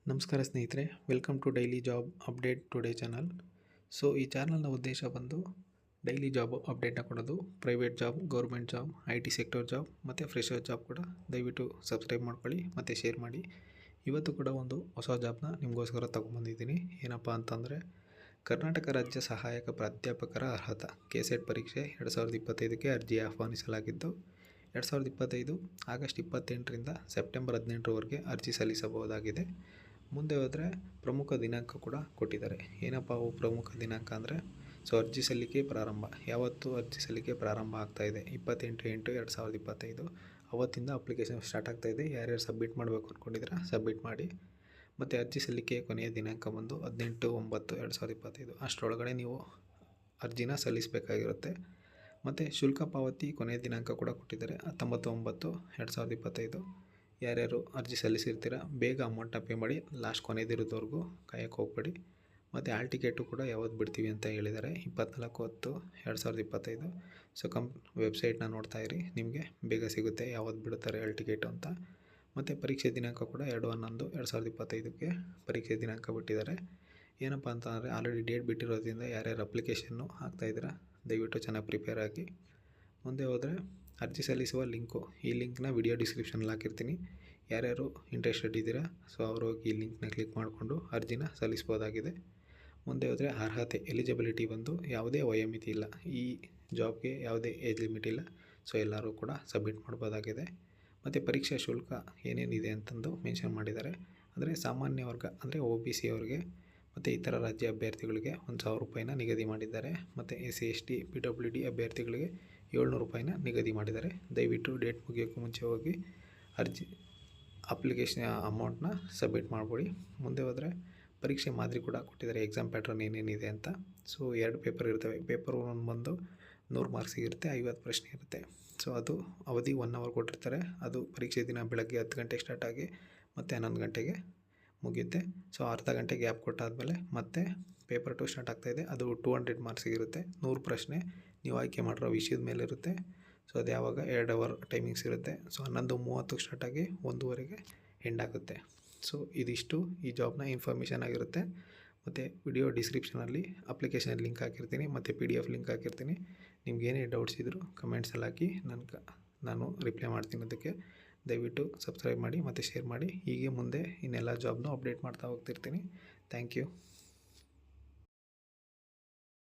ನಮಸ್ಕಾರ ಸ್ನೇಹಿತರೆ, welcome to daily job update today channel. So ಈ ಚಾನಲ್ನ ಉದ್ದೇಶ ಬಂದು ಡೈಲಿ ಜಾಬ್ ಅಪ್ಡೇಟ್ನ ಕೊಡೋದು. Private job, government job, IT sector job ಮತ್ತು ಫ್ರೆಶರ್ ಜಾಬ್ ಕೂಡ ದಯವಿಟ್ಟು ಸಬ್ಸ್ಕ್ರೈಬ್ ಮಾಡ್ಕೊಳ್ಳಿ ಮತ್ತು ಶೇರ್ ಮಾಡಿ. ಇವತ್ತು ಕೂಡ ಒಂದು ಹೊಸ ಜಾಬ್ನ ನಿಮಗೋಸ್ಕರ ತೊಗೊಂಬಂದಿದ್ದೀನಿ. ಏನಪ್ಪ ಅಂತಂದರೆ, ಕರ್ನಾಟಕ ರಾಜ್ಯ ಸಹಾಯಕ ಪ್ರಾಧ್ಯಾಪಕರ ಅರ್ಹತಾ KSET ಪರೀಕ್ಷೆ 2025ಕ್ಕೆ ಅರ್ಜಿ ಆಹ್ವಾನಿಸಲಾಗಿದ್ದು, 2025 ಆಗಸ್ಟ್ 28ರಿಂದ ಸೆಪ್ಟೆಂಬರ್ 18ರವರೆಗೆ ಅರ್ಜಿ ಸಲ್ಲಿಸಬಹುದಾಗಿದೆ. ಮುಂದೆ ಹೋದರೆ ಪ್ರಮುಖ ದಿನಾಂಕ ಕೂಡ ಕೊಟ್ಟಿದ್ದಾರೆ. ಏನಪ್ಪ ಅವು ಪ್ರಮುಖ ದಿನಾಂಕ ಅಂದರೆ, ಅರ್ಜಿ ಸಲ್ಲಿಕೆ ಪ್ರಾರಂಭ. ಯಾವತ್ತು ಅರ್ಜಿ ಸಲ್ಲಿಕೆ ಪ್ರಾರಂಭ ಆಗ್ತಾಯಿದೆ? 28/8/2025 ಅವತ್ತಿಂದ ಅಪ್ಲಿಕೇಶನ್ ಸ್ಟಾರ್ಟ್ ಆಗ್ತಾಯಿದೆ. ಯಾರ್ಯಾರು ಸಬ್ಮಿಟ್ ಮಾಡಬೇಕು ಅಂದ್ಕೊಂಡಿದ್ರೆ ಸಬ್ಮಿಟ್ ಮಾಡಿ. ಮತ್ತು ಅರ್ಜಿ ಸಲ್ಲಿಕೆ ಕೊನೆಯ ದಿನಾಂಕ ಬಂದು 18/9/2025 ಅಷ್ಟರೊಳಗಡೆ ನೀವು ಅರ್ಜಿನ ಸಲ್ಲಿಸಬೇಕಾಗಿರುತ್ತೆ. ಮತ್ತು ಶುಲ್ಕ ಪಾವತಿ ಕೊನೆಯ ದಿನಾಂಕ ಕೂಡ ಕೊಟ್ಟಿದ್ದಾರೆ, 19/9/2025. ಯಾರ್ಯಾರು ಅರ್ಜಿ ಸಲ್ಲಿಸಿರ್ತೀರ ಬೇಗ ಅಮೌಂಟ್ನ ಪೇ ಮಾಡಿ, ಲಾಸ್ಟ್ ಕೊನೆದಿರೋದವರೆಗೂ ಕಾಯಕ್ಕೆ ಹೋಗಬೇಡಿ. ಮತ್ತು ಆಲ್ ಟಿಕೆಟು ಕೂಡ ಯಾವತ್ತು ಬಿಡ್ತೀವಿ ಅಂತ ಹೇಳಿದ್ದಾರೆ, 24/10/2025. ಸೊ ವೆಬ್ಸೈಟ್ನ ನೋಡ್ತಾ ಇರಿ, ನಿಮಗೆ ಬೇಗ ಸಿಗುತ್ತೆ ಯಾವತ್ತು ಬಿಡುತ್ತಾರೆ ಆಲ್ ಟಿಕೆಟು ಅಂತ. ಮತ್ತು ಪರೀಕ್ಷೆ ದಿನಾಂಕ ಕೂಡ 2/11/2025ಕ್ಕೆ ಪರೀಕ್ಷೆ ದಿನಾಂಕ ಬಿಟ್ಟಿದ್ದಾರೆ. ಏನಪ್ಪ ಅಂತಂದರೆ, ಆಲ್ರೆಡಿ ಡೇಟ್ ಬಿಟ್ಟಿರೋದ್ರಿಂದ ಯಾರ್ಯಾರು ಅಪ್ಲಿಕೇಶನ್ನು ಹಾಕ್ತಾಯಿದ್ದೀರಾ ದಯವಿಟ್ಟು ಚೆನ್ನಾಗಿ ಪ್ರಿಪೇರ್ ಆಗಿ. ಮುಂದೆ ಹೋದರೆ ಅರ್ಜಿ ಸಲ್ಲಿಸುವ ಲಿಂಕು, ಈ ಲಿಂಕ್ನ ವಿಡಿಯೋ ಡಿಸ್ಕ್ರಿಪ್ಷನಲ್ಲಿ ಹಾಕಿರ್ತೀನಿ. ಯಾರ್ಯಾರು ಇಂಟ್ರೆಸ್ಟೆಡ್ ಇದ್ದೀರಾ ಸೊ ಅವರು ಹೋಗಿ ಈ ಲಿಂಕ್ನ ಕ್ಲಿಕ್ ಮಾಡಿಕೊಂಡು ಅರ್ಜಿನ ಸಲ್ಲಿಸ್ಬೋದಾಗಿದೆ. ಮುಂದೆ ಹೋದರೆ ಅರ್ಹತೆ, ಎಲಿಜಿಬಿಲಿಟಿ ಬಂದು ಯಾವುದೇ ವಯೋಮಿತಿ ಇಲ್ಲ. ಈ ಜಾಬ್ಗೆ ಯಾವುದೇ ಏಜ್ ಲಿಮಿಟ್ ಇಲ್ಲ. ಸೊ ಎಲ್ಲರೂ ಕೂಡ ಸಬ್ಮಿಟ್ ಮಾಡ್ಬೋದಾಗಿದೆ. ಮತ್ತು ಪರೀಕ್ಷಾ ಶುಲ್ಕ ಏನೇನಿದೆ ಅಂತಂದು ಮೆನ್ಷನ್ ಮಾಡಿದ್ದಾರೆ. ಅಂದರೆ ಸಾಮಾನ್ಯ ವರ್ಗ ಅಂದರೆ OBC ಅವರಿಗೆ ಮತ್ತು ಇತರ ರಾಜ್ಯ ಅಭ್ಯರ್ಥಿಗಳಿಗೆ 1,000 ರೂಪಾಯಿನ ನಿಗದಿ ಮಾಡಿದ್ದಾರೆ. ಮತ್ತು SC ST PWD ಅಭ್ಯರ್ಥಿಗಳಿಗೆ 700 ರೂಪಾಯಿನ ನಿಗದಿ ಮಾಡಿದ್ದಾರೆ. ದಯವಿಟ್ಟು ಡೇಟ್ ಮುಗಿಯೋಕ್ಕೂ ಮುಂಚೆ ಹೋಗಿ ಅಪ್ಲಿಕೇಶನ್ ಅಮೌಂಟ್ನ ಸಬ್ಮಿಟ್ ಮಾಡ್ಬಿಡಿ. ಮುಂದೆ ಹೋದರೆ ಪರೀಕ್ಷೆ ಮಾದರಿ ಕೂಡ ಕೊಟ್ಟಿದ್ದಾರೆ, ಎಕ್ಸಾಮ್ ಪ್ಯಾಟ್ರನ್ ಏನೇನಿದೆ ಅಂತ. ಸೊ 2 ಪೇಪರ್ ಇರ್ತವೆ. ಪೇಪರ್ 1 ಬಂದು 100 ಮಾರ್ಕ್ಸಿಗೆ ಇರುತ್ತೆ, 50 ಪ್ರಶ್ನೆ ಇರುತ್ತೆ. ಸೊ ಅದು ಅವಧಿ 1 ಅವರ್ ಕೊಟ್ಟಿರ್ತಾರೆ. ಅದು ಪರೀಕ್ಷೆ ದಿನ ಬೆಳಗ್ಗೆ 10 ಗಂಟೆಗೆ ಸ್ಟಾರ್ಟ್ ಆಗಿ ಮತ್ತು 11 ಗಂಟೆಗೆ ಮುಗಿಯುತ್ತೆ. ಸೊ ಅರ್ಧ ಗಂಟೆ ಗ್ಯಾಪ್ ಕೊಟ್ಟಾದಮೇಲೆ ಮತ್ತೆ ಪೇಪರ್ 2 ಸ್ಟಾರ್ಟ್ ಆಗ್ತಾಯಿದೆ. ಅದು 200 ಮಾರ್ಕ್ಸಿಗೆ ಇರುತ್ತೆ. 100 ಪ್ರಶ್ನೆ ನೀವು ಆಯ್ಕೆ ಮಾಡಿರೋ ವಿಷಯದ ಮೇಲೆ ಇರುತ್ತೆ. ಸೊ ಅದು ಯಾವಾಗ 2 ಅವರ್ ಟೈಮಿಂಗ್ಸ್ ಇರುತ್ತೆ. ಸೊ 11:30ಕ್ಕೆ ಸ್ಟಾರ್ಟ್ ಆಗಿ 1:00ಗೆ ಎಂಡ್ ಆಗುತ್ತೆ. ಸೊ ಇದಿಷ್ಟು ಈ ಜಾಬ್ನ ಇನ್ಫಾರ್ಮೇಷನ್ ಆಗಿರುತ್ತೆ. ಮತ್ತು ವಿಡಿಯೋ ಡಿಸ್ಕ್ರಿಪ್ಷನಲ್ಲಿ ಅಪ್ಲಿಕೇಶನ್ ಲಿಂಕ್ ಹಾಕಿರ್ತೀನಿ ಮತ್ತು PDF ಲಿಂಕ್ ಹಾಕಿರ್ತೀನಿ. ನಿಮ್ಗೆ ಏನೇ ಡೌಟ್ಸ್ ಇದ್ದರೂ ಕಮೆಂಟ್ಸಲ್ಲಿ ಹಾಕಿ, ನಾನು ರಿಪ್ಲೈ ಮಾಡ್ತೀನಿ. ಅದಕ್ಕೆ ದಯವಿಟ್ಟು ಸಬ್ಸ್ಕ್ರೈಬ್ ಮಾಡಿ ಮತ್ತು ಶೇರ್ ಮಾಡಿ. ಹೀಗೆ ಮುಂದೆ ಇನ್ನೆಲ್ಲ ಜಾಬ್ನೂ ಅಪ್ಡೇಟ್ ಮಾಡ್ತಾ ಹೋಗ್ತಿರ್ತೀನಿ. Thank you.